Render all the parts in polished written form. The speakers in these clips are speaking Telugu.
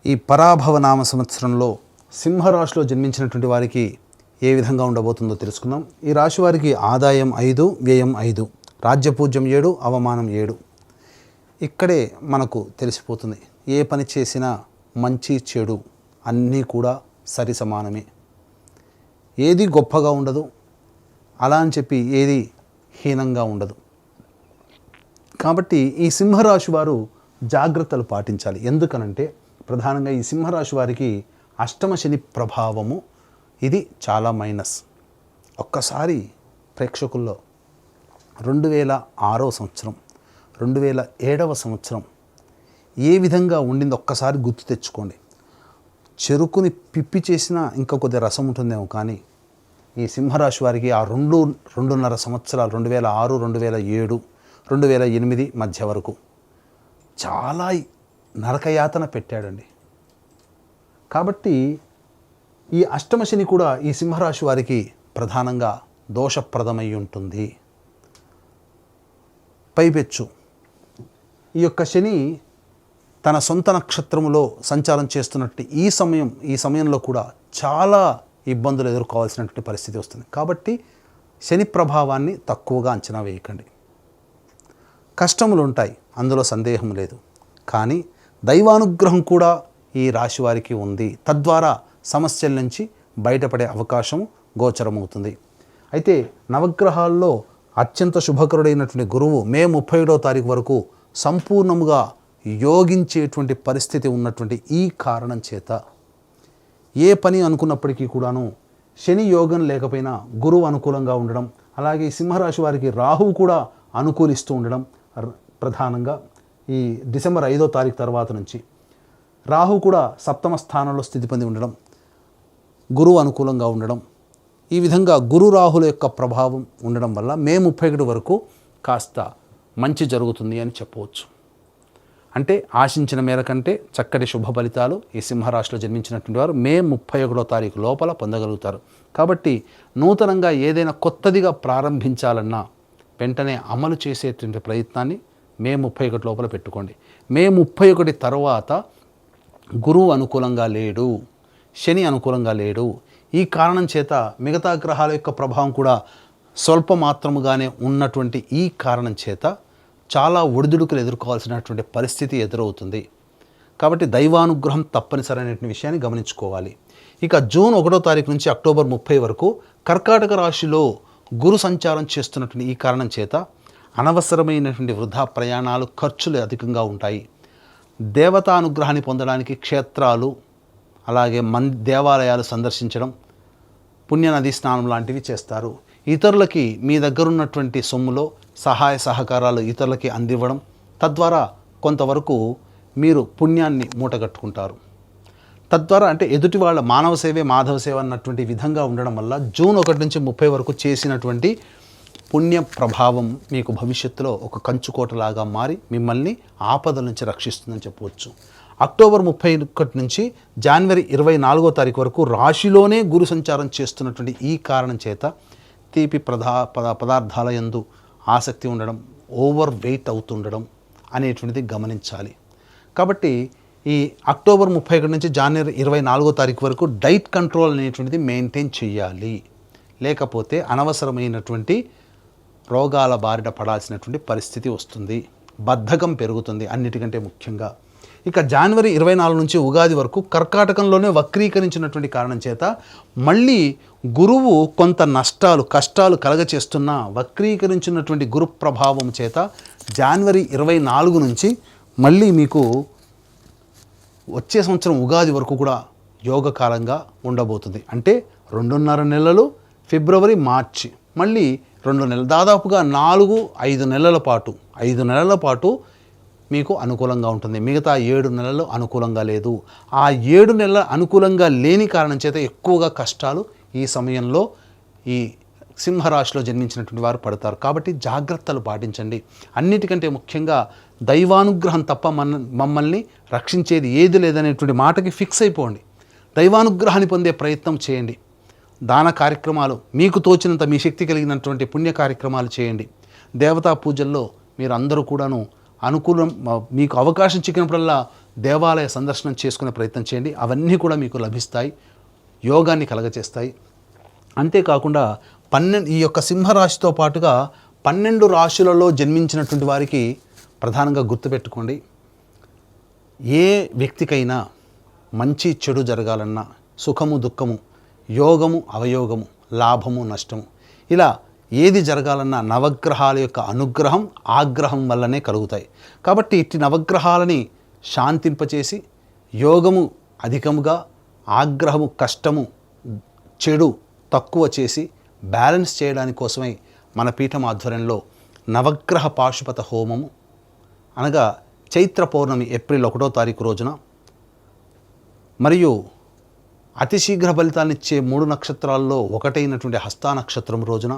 ఈ పరాభవ నామ సంవత్సరంలో సింహరాశిలో జన్మించినటువంటి వారికి ఏ విధంగా ఉండబోతుందో తెలుసుకుందాం. ఈ రాశి వారికి ఆదాయం 5, వ్యయం 5, రాజ్యపూజ్యం 7, అవమానం 7. ఇక్కడే మనకు తెలిసిపోతుంది ఏ పని చేసినా మంచి చెడు అన్నీ కూడా సరి సమానమే. ఏది గొప్పగా ఉండదు, అలా అని చెప్పి ఏది హీనంగా ఉండదు. కాబట్టి ఈ సింహరాశి వారు జాగ్రత్తలు పాటించాలి. ఎందుకనంటే ప్రధానంగా ఈ సింహరాశి వారికి అష్టమ శని ప్రభావము ఇది చాలా మైనస్. ఒక్కసారి ప్రేక్షకుల్లో 2006వ సంవత్సరం 2007వ సంవత్సరం ఏ విధంగా ఉండిందో ఒక్కసారి గుర్తు తెచ్చుకోండి. చెరుకుని పిప్పి చేసినా ఇంకా కొద్దిగా రసం ఉంటుందేమో, కానీ ఈ సింహరాశి వారికి ఆ 2.5 సంవత్సరాలు 2006, 2007, 2008 మధ్య వరకు చాలా నరకయాతన పెట్టాడండి. కాబట్టి ఈ అష్టమ శని కూడా ఈ సింహరాశి వారికి ప్రధానంగా దోషప్రదమై ఉంటుంది. పైపెచ్చు ఈ యొక్క శని తన సొంత నక్షత్రములో సంచారం చేస్తున్నట్టు ఈ సమయంలో కూడా చాలా ఇబ్బందులు ఎదుర్కోవాల్సినటువంటి పరిస్థితి వస్తుంది. కాబట్టి శని ప్రభావాన్ని తక్కువగా అంచనా వేయకండి. కష్టములు ఉంటాయి, అందులో సందేహం లేదు. కానీ దైవానుగ్రహం కూడా ఈ రాశి వారికి ఉంది. తద్వారా సమస్యల నుంచి బయటపడే అవకాశం గోచరమవుతుంది. అయితే నవగ్రహాల్లో అత్యంత శుభకరుడైనటువంటి గురువు మే 31వ తారీఖు వరకు సంపూర్ణముగా యోగించేటువంటి పరిస్థితి ఉన్నటువంటి ఈ కారణం చేత ఏ పని అనుకున్నప్పటికీ కూడాను శని యోగం లేకపోయినా గురువు అనుకూలంగా ఉండడం, అలాగే సింహరాశి వారికి రాహువు కూడా అనుకూలిస్తూ ఉండడం, ప్రధానంగా ఈ డిసెంబర్ 5వ తారీఖు తర్వాత నుంచి రాహు కూడా సప్తమ స్థానంలో స్థితి పొంది ఉండడం, గురువు అనుకూలంగా ఉండడం, ఈ విధంగా గురు రాహుల యొక్క ప్రభావం ఉండడం వల్ల మే 31 వరకు కాస్త మంచి జరుగుతుంది అని చెప్పవచ్చు. అంటే ఆశించిన మేర కంటే చక్కటి శుభ ఫలితాలు ఈ సింహరాశిలో జన్మించినటువంటి వారు మే 31వ తారీఖు లోపల పొందగలుగుతారు. కాబట్టి నూతనంగా ఏదైనా కొత్తదిగా ప్రారంభించాలన్నా వెంటనే అమలు చేసేటువంటి ప్రయత్నాన్ని మే 31 లోపల పెట్టుకోండి. మే 31 తర్వాత గురువు అనుకూలంగా లేడు, శని అనుకూలంగా లేడు. ఈ కారణం చేత మిగతా గ్రహాల యొక్క ప్రభావం కూడా స్వల్ప మాత్రముగానే ఉన్నటువంటి ఈ కారణం చేత చాలా ఒడిదుడుకులు ఎదుర్కోవాల్సినటువంటి పరిస్థితి ఎదురవుతుంది. కాబట్టి దైవానుగ్రహం తప్పనిసరైనటువంటి విషయాన్ని గమనించుకోవాలి. ఇక జూన్ 1వ తారీఖు నుంచి అక్టోబర్ 30 వరకు కర్కాటక రాశిలో గురు సంచారం చేస్తున్నటువంటి ఈ కారణం చేత అనవసరమైనటువంటి వృధా ప్రయాణాలు, ఖర్చులు అధికంగా ఉంటాయి. దేవతానుగ్రహాన్ని పొందడానికి క్షేత్రాలు, అలాగే దేవాలయాలు సందర్శించడం, పుణ్యనది స్నానం లాంటివి చేస్తారు. ఇతరులకి మీ దగ్గర ఉన్నటువంటి సొమ్ములో సహాయ సహకారాలు ఇతరులకి అందివ్వడం, తద్వారా కొంతవరకు మీరు పుణ్యాన్ని మూటగట్టుకుంటారు. తద్వారా అంటే ఎదుటి వాళ్ళ మానవ సేవే మాధవ సేవ అన్నటువంటి విధంగా ఉండడం వల్ల జూన్ 1 నుంచి 30 వరకు చేసినటువంటి పుణ్య ప్రభావం మీకు భవిష్యత్తులో ఒక కంచుకోటలాగా మారి మిమ్మల్ని ఆపదల నుంచి రక్షిస్తుందని చెప్పవచ్చు. అక్టోబర్ 31 నుంచి జనవరి 24వ తారీఖు వరకు రాశిలోనే గురు సంచారం చేస్తున్నటువంటి ఈ కారణం చేత తీపి పదార్థాల యందు ఆసక్తి ఉండడం, ఓవర్ వెయిట్ అవుతుండడం అనేటువంటిది గమనించాలి. కాబట్టి ఈ అక్టోబర్ 31 నుంచి జనవరి 24వ తారీఖు వరకు డైట్ కంట్రోల్ అనేటువంటిది మెయింటైన్ చేయాలి. లేకపోతే అనవసరమైనటువంటి రోగాల బారిన పడాల్సినటువంటి పరిస్థితి వస్తుంది. బద్ధకం పెరుగుతుంది అన్నిటికంటే ముఖ్యంగా. ఇక జనవరి 24 నుంచి ఉగాది వరకు కర్కాటకంలోనే వక్రీకరించినటువంటి కారణం చేత మళ్ళీ గురువు కొంత కష్టాలు కలగచేస్తున్న వక్రీకరించినటువంటి గురు ప్రభావం చేత జనవరి 24 నుంచి మళ్ళీ మీకు వచ్చే సంవత్సరం ఉగాది వరకు కూడా యోగకాలంగా ఉండబోతుంది. అంటే 2.5 నెలలు, ఫిబ్రవరి, మార్చి, మళ్ళీ 2 నెలలు, దాదాపుగా 4-5 నెలల పాటు 5 నెలల పాటు మీకు అనుకూలంగా ఉంటుంది. మిగతా 7 నెలలు అనుకూలంగా లేదు. ఆ 7 నెలల అనుకూలంగా లేని కారణం చేత ఎక్కువగా కష్టాలు ఈ సమయంలో ఈ సింహరాశిలో జన్మించినటువంటి వారు పడతారు. కాబట్టి జాగ్రత్తలు పాటించండి. అన్నిటికంటే ముఖ్యంగా దైవానుగ్రహం తప్ప మమ్మల్ని రక్షించేది ఏది లేదనేటువంటి మాటకి ఫిక్స్ అయిపోండి. దైవానుగ్రహాన్ని పొందే ప్రయత్నం చేయండి. దాన కార్యక్రమాలు, మీకు తోచినంత మీ శక్తి కలిగినటువంటి పుణ్య కార్యక్రమాలు చేయండి. దేవతా పూజల్లో మీరు అందరూ కూడాను అనుకూలం, మీకు అవకాశం చిక్కినప్పుడల్లా దేవాలయ సందర్శనం చేసుకునే ప్రయత్నం చేయండి. అవన్నీ కూడా మీకు లభిస్తాయి, యోగాన్ని కలగచేస్తాయి. అంతేకాకుండా ఈ యొక్క సింహరాశితో పాటుగా 12 రాశులలో జన్మించినటువంటి వారికి ప్రధానంగా గుర్తుపెట్టుకోండి, ఏ వ్యక్తికైనా మంచి చెడు జరగాలన్నా, సుఖము దుఃఖము, యోగము అవయోగము, లాభము నష్టము, ఇలా ఏది జరగాలన్నా నవగ్రహాల యొక్క అనుగ్రహం ఆగ్రహం వల్లనే కలుగుతాయి. కాబట్టి ఇట్టి నవగ్రహాలని శాంతింపచేసి యోగము అధికముగా, ఆగ్రహము కష్టము, చెడు తక్కువ చేసి బ్యాలెన్స్ చేయడానికి కోసమై మన పీఠం ఆధ్వర్యంలో నవగ్రహ పాశుపత హోమము, అనగా చైత్ర పౌర్ణమి ఏప్రిల్ 1వ తారీఖు రోజున, మరియు అతి శీఘ్ర ఫలితాన్నిచ్చే 3 నక్షత్రాల్లో ఒకటైనటువంటి హస్తా నక్షత్రం రోజున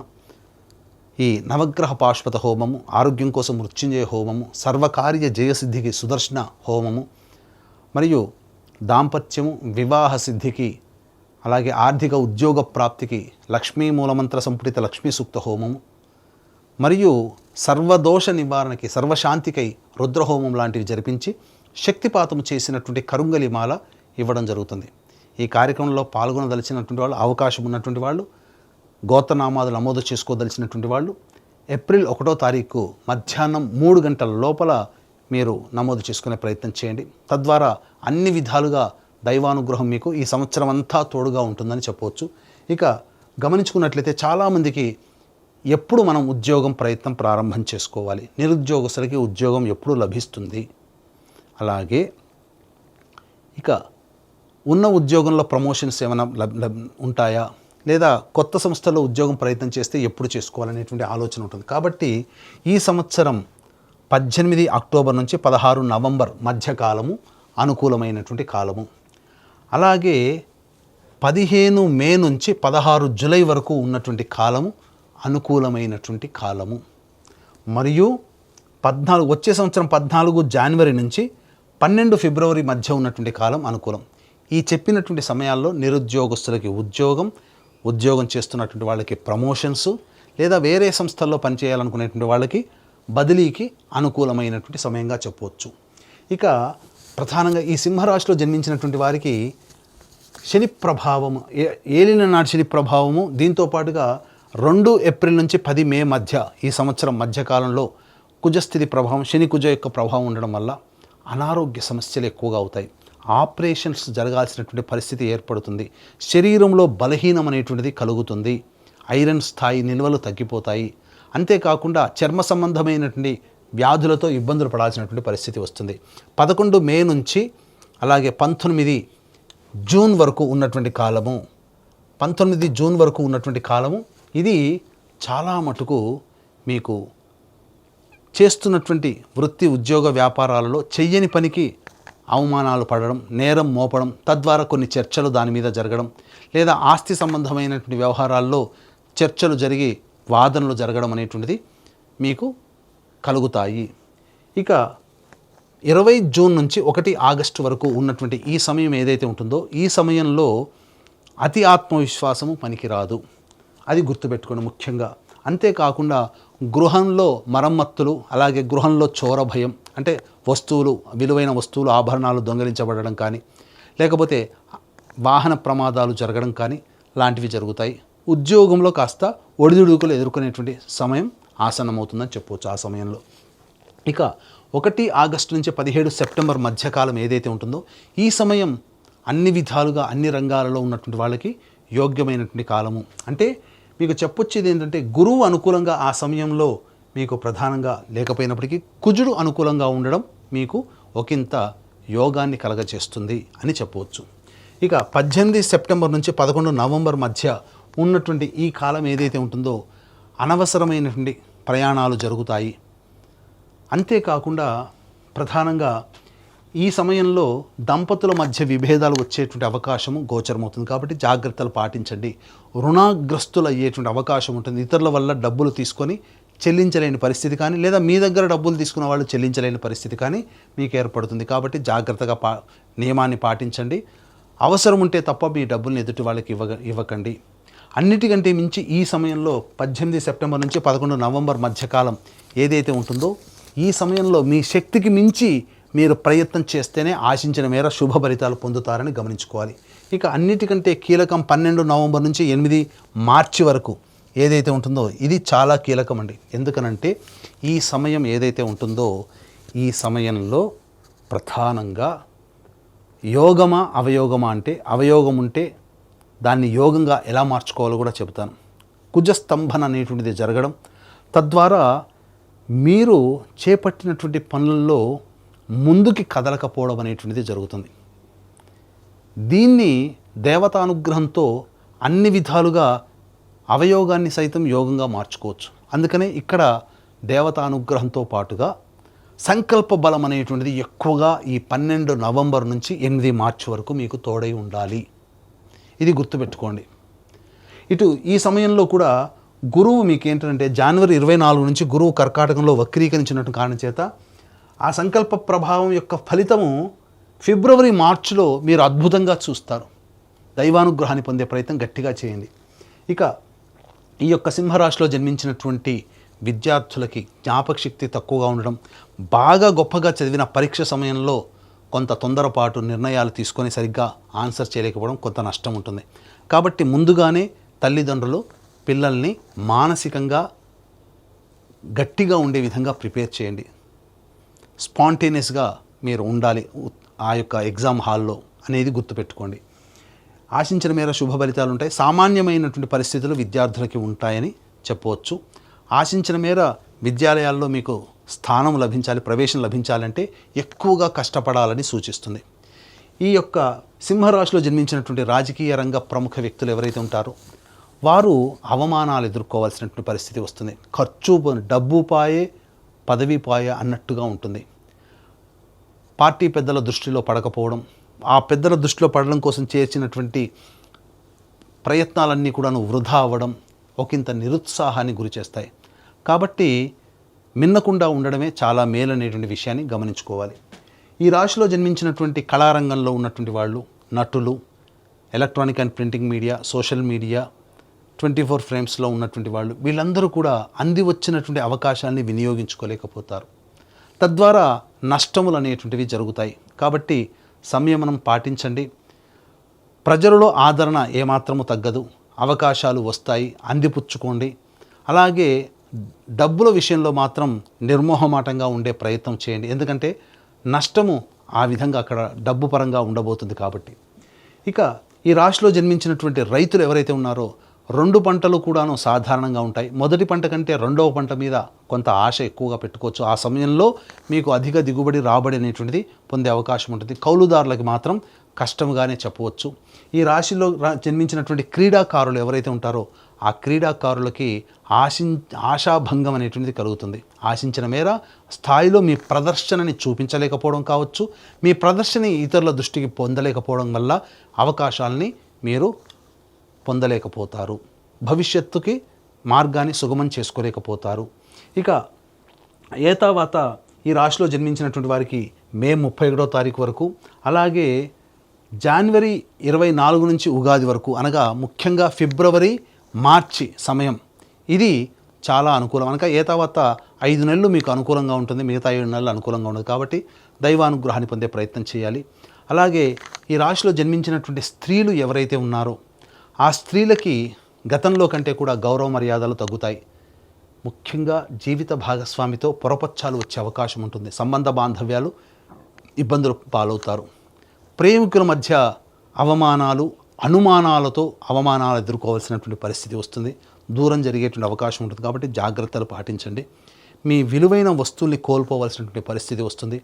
ఈ నవగ్రహ పాశుపత హోమము, ఆరోగ్యం కోసం మృత్యుంజయ హోమము, సర్వకార్య జయసిద్ధికి సుదర్శన హోమము, మరియు దాంపత్యము వివాహ సిద్ధికి, అలాగే ఆర్థిక ఉద్యోగ ప్రాప్తికి లక్ష్మీ మూలమంత్ర సంపుటిత లక్ష్మీ సూక్త హోమము, మరియు సర్వదోష నివారణకి సర్వశాంతికై రుద్రహోమం లాంటివి జరిపించి శక్తిపాతం చేసినటువంటి కరుంగలిమాల ఇవ్వడం జరుగుతుంది. ఈ కార్యక్రమంలో పాల్గొనదలిచినటువంటి వాళ్ళు, అవకాశం ఉన్నటువంటి వాళ్ళు, గోత్రనామాలు నమోదు చేసుకోదలిచినటువంటి వాళ్ళు ఏప్రిల్ 1వ తారీఖు మధ్యాహ్నం 3 గంటల లోపల మీరు నమోదు చేసుకునే ప్రయత్నం చేయండి. తద్వారా అన్ని విధాలుగా దైవానుగ్రహం మీకు ఈ సంవత్సరం అంతా తోడుగా ఉంటుందని చెప్పవచ్చు. ఇక గమనించుకున్నట్లయితే చాలామందికి ఎప్పుడు మనం ఉద్యోగం ప్రయత్నం ప్రారంభం చేసుకోవాలి, నిరుద్యోగస్తులకి ఉద్యోగం ఎప్పుడు లభిస్తుంది, అలాగే ఇక ఉన్న ఉద్యోగంలో ప్రమోషన్స్ ఏమైనా ఉంటాయా, లేదా కొత్త సంస్థలో ఉద్యోగం ప్రయత్నం చేస్తే ఎప్పుడు చేసుకోవాలనేటువంటి ఆలోచన ఉంటుంది. కాబట్టి ఈ సంవత్సరం 18 అక్టోబర్ నుంచి 16 నవంబర్ మధ్యకాలము అనుకూలమైనటువంటి కాలము. అలాగే 15 మే నుంచి 16 జూలై వరకు ఉన్నటువంటి కాలము అనుకూలమైనటువంటి కాలము. మరియు వచ్చే సంవత్సరం 14 జనవరి నుంచి 12 ఫిబ్రవరి మధ్య ఉన్నటువంటి కాలం అనుకూలం. ఈ చెప్పినటువంటి సమయాల్లో నిరుద్యోగస్తులకి ఉద్యోగం చేస్తున్నటువంటి వాళ్ళకి ప్రమోషన్స్, లేదా వేరే సంస్థల్లో పనిచేయాలనుకునేటువంటి వాళ్ళకి బదిలీకి అనుకూలమైనటువంటి సమయంగా చెప్పవచ్చు. ఇక ప్రధానంగా ఈ సింహరాశిలో జన్మించినటువంటి వారికి శని ప్రభావము, ఏలిన నాటి శని ప్రభావము, దీంతో పాటుగా 2 ఏప్రిల్ నుంచి 10 మే మధ్య ఈ సంవత్సరం మధ్యకాలంలో కుజస్థితి ప్రభావం, శని కుజ యొక్క ప్రభావం ఉండడం వల్ల అనారోగ్య సమస్యలు ఎక్కువగా అవుతాయి. ఆపరేషన్స్ జరగాల్సినటువంటి పరిస్థితి ఏర్పడుతుంది. శరీరంలో బలహీనం అనేటువంటిది కలుగుతుంది. ఐరన్ స్థాయి నిల్వలు తగ్గిపోతాయి. అంతేకాకుండా చర్మ సంబంధమైనటువంటి వ్యాధులతో ఇబ్బందులు పడాల్సినటువంటి పరిస్థితి వస్తుంది. 11 మే నుంచి అలాగే 19 జూన్ వరకు ఉన్నటువంటి కాలము, 19 జూన్ వరకు ఉన్నటువంటి కాలము, ఇది చాలా మటుకు మీకు చేస్తున్నటువంటి వృత్తి ఉద్యోగ వ్యాపారాలలో చెయ్యని పనికి అవమానాలు పడడం, నేరం మోపడం, తద్వారా కొన్ని చర్చలు దాని మీద జరగడం, లేదా ఆస్తి సంబంధమైనటువంటి వ్యవహారాల్లో చర్చలు జరిగి వాదనలు జరగడం అనేటువంటిది మీకు కలుగుతాయి. ఇక 20 జూన్ నుంచి 1 ఆగస్టు వరకు ఉన్నటువంటి ఈ సమయం ఏదైతే ఉంటుందో, ఈ సమయంలో అతి ఆత్మవిశ్వాసము పనికిరాదు, అది గుర్తుపెట్టుకోండి ముఖ్యంగా. అంతేకాకుండా గృహంలో మరమ్మత్తులు, అలాగే గృహంలో చోర భయం, అంటే విలువైన వస్తువులు ఆభరణాలు దొంగిలించబడడం కానీ, లేకపోతే వాహన ప్రమాదాలు జరగడం కానీ లాంటివి జరుగుతాయి. ఉద్యోగంలో కాస్త ఒడిదుడుకులు ఎదుర్కొనేటువంటి సమయం ఆసన్నమవుతుందని చెప్పవచ్చు ఆ సమయంలో. ఇక 1 ఆగస్టు నుంచి 17 సెప్టెంబర్ మధ్యకాలం ఏదైతే ఉంటుందో, ఈ సమయం అన్ని విధాలుగా అన్ని రంగాలలో ఉన్నటువంటి వాళ్ళకి యోగ్యమైనటువంటి కాలము. అంటే మీకు చెప్పొచ్చేది ఏంటంటే, గురువు అనుకూలంగా ఆ సమయంలో మీకు ప్రధానంగా లేకపోయినప్పటికీ కుజుడు అనుకూలంగా ఉండడం మీకు ఒకంత యోగాన్ని కలగచేస్తుంది అని చెప్పవచ్చు. ఇక 18 సెప్టెంబర్ నుంచి 11 నవంబర్ మధ్య ఉన్నటువంటి ఈ కాలం ఏదైతే ఉంటుందో, అనవసరమైనటువంటి ప్రయాణాలు జరుగుతాయి. అంతేకాకుండా ప్రధానంగా ఈ సమయంలో దంపతుల మధ్య విభేదాలు వచ్చేటువంటి అవకాశము గోచరమవుతుంది. కాబట్టి జాగ్రత్తలు పాటించండి. రుణాగ్రస్తులు అయ్యేటువంటి అవకాశం ఉంటుంది. ఇతరుల వల్ల డబ్బులు తీసుకొని చెల్లించలేని పరిస్థితి కానీ, లేదా మీ దగ్గర డబ్బులు తీసుకున్న వాళ్ళు చెల్లించలేని పరిస్థితి కానీ మీకు ఏర్పడుతుంది. కాబట్టి జాగ్రత్తగా నియమాన్ని పాటించండి. అవసరం ఉంటే తప్ప మీ డబ్బుల్ని ఎదుటి వాళ్ళకి ఇవ్వకండి. అన్నిటికంటే మించి ఈ సమయంలో 18 సెప్టెంబర్ నుంచి 11 నవంబర్ మధ్యకాలం ఏదైతే ఉంటుందో, ఈ సమయంలో మీ శక్తికి మించి మీరు ప్రయత్నం చేస్తేనే ఆశించిన మేర శుభ ఫలితాలు పొందుతారని గమనించుకోవాలి. ఇక అన్నిటికంటే కీలకం 12 నవంబర్ నుంచి 8 మార్చి వరకు ఏదైతే ఉంటుందో ఇది చాలా కీలకం అండి. ఎందుకనంటే ఈ సమయం ఏదైతే ఉంటుందో ఈ సమయంలో ప్రధానంగా యోగమా అవయోగమా అంటే అవయోగం ఉంటే దాన్ని యోగంగా ఎలా మార్చుకోవాలో కూడా చెబుతాను. కుజస్తంభన అనేటువంటిది జరగడం, తద్వారా మీరు చేపట్టినటువంటి పనులలో ముందుకి కదలకపోవడం అనేటువంటిది జరుగుతుంది. దీన్ని దేవతానుగ్రహంతో అన్ని విధాలుగా అవయోగాన్ని సైతం యోగంగా మార్చుకోవచ్చు. అందుకనే ఇక్కడ దేవతానుగ్రహంతో పాటుగా సంకల్ప బలం అనేటువంటిది ఎక్కువగా ఈ 12 నవంబర్ నుంచి 8 మార్చి వరకు మీకు తోడై ఉండాలి. ఇది గుర్తుపెట్టుకోండి. ఇటు ఈ సమయంలో కూడా గురువు మీకు ఏంటంటే జనవరి 24 నుంచి గురువు కర్కాటకంలో వక్రీకరించినట్టు కారణం చేత ఆ సంకల్ప ప్రభావం యొక్క ఫలితము ఫిబ్రవరి మార్చిలో మీరు అద్భుతంగా చూస్తారు. దైవానుగ్రహాన్ని పొందే ప్రయత్నం గట్టిగా చేయండి. ఇక ఈ యొక్క సింహరాశిలో జన్మించినటువంటి విద్యార్థులకి జ్ఞాపక శక్తి తక్కువగా ఉండడం, బాగా గొప్పగా చదివిన పరీక్ష సమయంలో కొంత తొందరపాటు నిర్ణయాలు తీసుకొని సరిగ్గా ఆన్సర్ చేయలేకపోవడం కొంత నష్టం ఉంటుంది. కాబట్టి ముందుగానే తల్లిదండ్రులు పిల్లల్ని మానసికంగా గట్టిగా ఉండే విధంగా ప్రిపేర్ చేయండి. స్పాంటేనియస్గా మీరు ఉండాలి ఆ యొక్క ఎగ్జామ్ హాల్లో అనేది గుర్తుపెట్టుకోండి. ఆశించిన మేర శుభ ఫలితాలు ఉంటాయి. సామాన్యమైనటువంటి పరిస్థితులు విద్యార్థులకి ఉంటాయని చెప్పవచ్చు. ఆశించిన మేర విద్యాలయాల్లో మీకు స్థానం లభించాలి, ప్రవేశం లభించాలంటే ఎక్కువగా కష్టపడాలని సూచిస్తుంది. ఈ యొక్క సింహరాశిలో జన్మించినటువంటి రాజకీయ రంగ ప్రముఖ వ్యక్తులు ఎవరైతే ఉంటారో వారు అవమానాలు ఎదుర్కోవాల్సినటువంటి పరిస్థితి వస్తుంది. ఖర్చు డబ్బు పాయే పదవి పాయే అన్నట్టుగా ఉంటుంది. పార్టీ పెద్దల దృష్టిలో పడకపోవడం, ఆ పెద్దల దృష్టిలో పడడం కోసం చేర్చినటువంటి ప్రయత్నాలన్నీ కూడాను వృధా అవ్వడం ఒకంత నిరుత్సాహాన్ని గురి చేస్తాయి. కాబట్టి మిన్నకుండా ఉండడమే చాలా మేలనేటువంటి విషయాన్ని గమనించుకోవాలి. ఈ రాశిలో జన్మించినటువంటి కళారంగంలో ఉన్నటువంటి వాళ్ళు, నటులు, electronic and printing media, social media, 24 ఫ్రేమ్స్లో ఉన్నటువంటి వాళ్ళు, వీళ్ళందరూ కూడా అంది వచ్చినటువంటి అవకాశాన్ని వినియోగించుకోలేకపోతారు. తద్వారా నష్టములు అనేటువంటివి జరుగుతాయి. కాబట్టి సంయమనం పాటించండి. ప్రజలలో ఆదరణ ఏమాత్రము తగ్గదు, అవకాశాలు వస్తాయి, అందిపుచ్చుకోండి. అలాగే డబ్బుల విషయంలో మాత్రం నిర్మోహమాటంగా ఉండే ప్రయత్నం చేయండి. ఎందుకంటే నష్టము ఆ విధంగా అక్కడ డబ్బు పరంగా ఉండబోతుంది కాబట్టి. ఇక ఈ రాశిలో జన్మించినటువంటి రైతులు ఎవరైతే ఉన్నారో 2 పంటలు కూడాను సాధారణంగా ఉంటాయి. మొదటి పంట కంటే రెండవ పంట మీద కొంత ఆశ ఎక్కువగా పెట్టుకోవచ్చు. ఆ సమయంలో మీకు అధిక దిగుబడి రాబడి అనేటువంటిది పొందే అవకాశం ఉంటుంది. కౌలుదారులకి మాత్రం కష్టంగానే చెప్పవచ్చు. ఈ రాశిలో జన్మించినటువంటి క్రీడాకారులు ఎవరైతే ఉంటారో ఆ క్రీడాకారులకి ఆశాభంగం అనేటువంటిది కలుగుతుంది. ఆశించిన మేర స్థాయిలో మీ ప్రదర్శనని చూపించలేకపోవడం కావచ్చు, మీ ప్రదర్శన ఇతరుల దృష్టికి పొందలేకపోవడం వల్ల అవకాశాలని మీరు పొందలేకపోతారు. భవిష్యత్తుకి మార్గాన్ని సుగమం చేసుకోలేకపోతారు. ఇక ఏతావాత ఈ రాశిలో జన్మించినటువంటి వారికి మే 31వ తారీఖు వరకు, అలాగే జనవరి 24 నుంచి ఉగాది వరకు, అనగా ముఖ్యంగా ఫిబ్రవరి మార్చి సమయం ఇది చాలా అనుకూలం. అనగా ఏతావాత 5 నెలలు మీకు అనుకూలంగా ఉంటుంది, మిగతా 7 నెలలు అనుకూలంగా ఉండదు. కాబట్టి దైవానుగ్రహాన్ని పొందే ప్రయత్నం చేయాలి. అలాగే ఈ రాశిలో జన్మించినటువంటి స్త్రీలు ఎవరైతే ఉన్నారో ఆ స్త్రీలకి గతంలో కంటే కూడా గౌరవ మర్యాదలు తగ్గుతాయి. ముఖ్యంగా జీవిత భాగస్వామితో పొరపచ్చాలు వచ్చే అవకాశం ఉంటుంది. సంబంధ బాంధవ్యాలు ఇబ్బందులు పాలవుతారు. ప్రేమికుల మధ్య అవమానాలు, అనుమానాలతో అవమానాలు ఎదుర్కోవాల్సినటువంటి పరిస్థితి వస్తుంది. దూరం జరిగేటువంటి అవకాశం ఉంటుంది. కాబట్టి జాగ్రత్తలు పాటించండి. మీ విలువైన వస్తువుల్ని కోల్పోవలసినటువంటి పరిస్థితి వస్తుంది.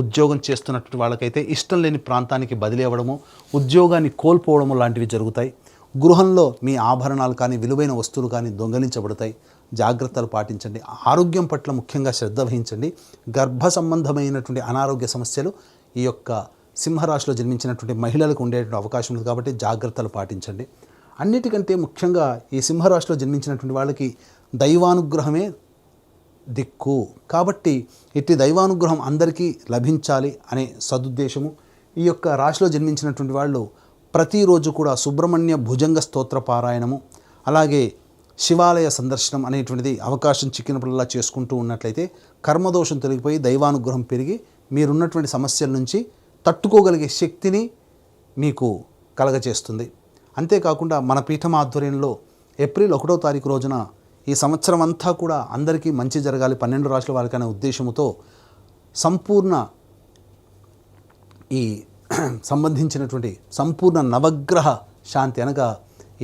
ఉద్యోగం చేస్తున్నటువంటి వాళ్ళకైతే ఇష్టం లేని ప్రాంతానికి బదిలీ అవ్వడము, ఉద్యోగాన్ని కోల్పోవడము లాంటివి జరుగుతాయి. గృహంలో మీ ఆభరణాలు కానీ విలువైన వస్తువులు కానీ దొంగలించబడతాయి. జాగ్రత్తలు పాటించండి. ఆరోగ్యం పట్ల ముఖ్యంగా శ్రద్ధ వహించండి. గర్భ సంబంధమైనటువంటి అనారోగ్య సమస్యలు ఈ యొక్క సింహరాశిలో జన్మించినటువంటి మహిళలకు ఉండేటువంటి అవకాశం ఉంది. కాబట్టి జాగ్రత్తలు పాటించండి. అన్నిటికంటే ముఖ్యంగా ఈ సింహరాశిలో జన్మించినటువంటి వాళ్ళకి దైవానుగ్రహమే దిక్కు. కాబట్టి ఇట్టి దైవానుగ్రహం అందరికీ లభించాలి అనే సదుద్దేశము. ఈ యొక్క రాశిలో జన్మించినటువంటి వాళ్ళు ప్రతిరోజు కూడా సుబ్రహ్మణ్య భుజంగ స్తోత్ర పారాయణము, అలాగే శివాలయ సందర్శనం అనేటువంటిది అవకాశం చిక్కినప్పుడల్లా చేసుకుంటూ ఉన్నట్లయితే కర్మదోషం తొలగిపోయి దైవానుగ్రహం పెరిగి మీరున్నటువంటి సమస్యల నుంచి తట్టుకోగలిగే శక్తిని మీకు కలగచేస్తుంది. అంతేకాకుండా మన పీఠం ఆధ్వర్యంలో ఏప్రిల్ 1వ తారీఖు రోజున ఈ సంవత్సరం అంతా కూడా అందరికీ మంచి జరగాలి 12 రాశుల వారికి అనే ఉద్దేశంతో సంపూర్ణ ఈ సంబంధించినటువంటి సంపూర్ణ నవగ్రహ శాంతి అనగా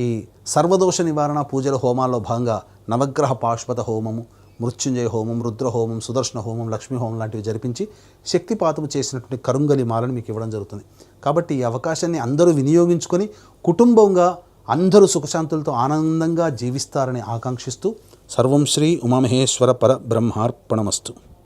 ఈ సర్వదోష నివారణ పూజల హోమాల్లో భాగంగా నవగ్రహ పాశుపత హోమము, మృత్యుంజయ హోమం, రుద్ర హోమం, సుదర్శన హోమం, లక్ష్మీ హోమం లాంటివి జరిపించి శక్తిపాతము చేసినటువంటి కరుంగలి మాలను మీకు ఇవ్వడం జరుగుతుంది. కాబట్టి ఈ అవకాశాన్ని అందరూ వినియోగించుకొని కుటుంబంగా అందరూ సుఖశాంతులతో ఆనందంగా జీవిస్తారని ఆకాంక్షిస్తూ సర్వం శ్రీ ఉమామహేశ్వర పర బ్రహ్మార్పణమస్తు.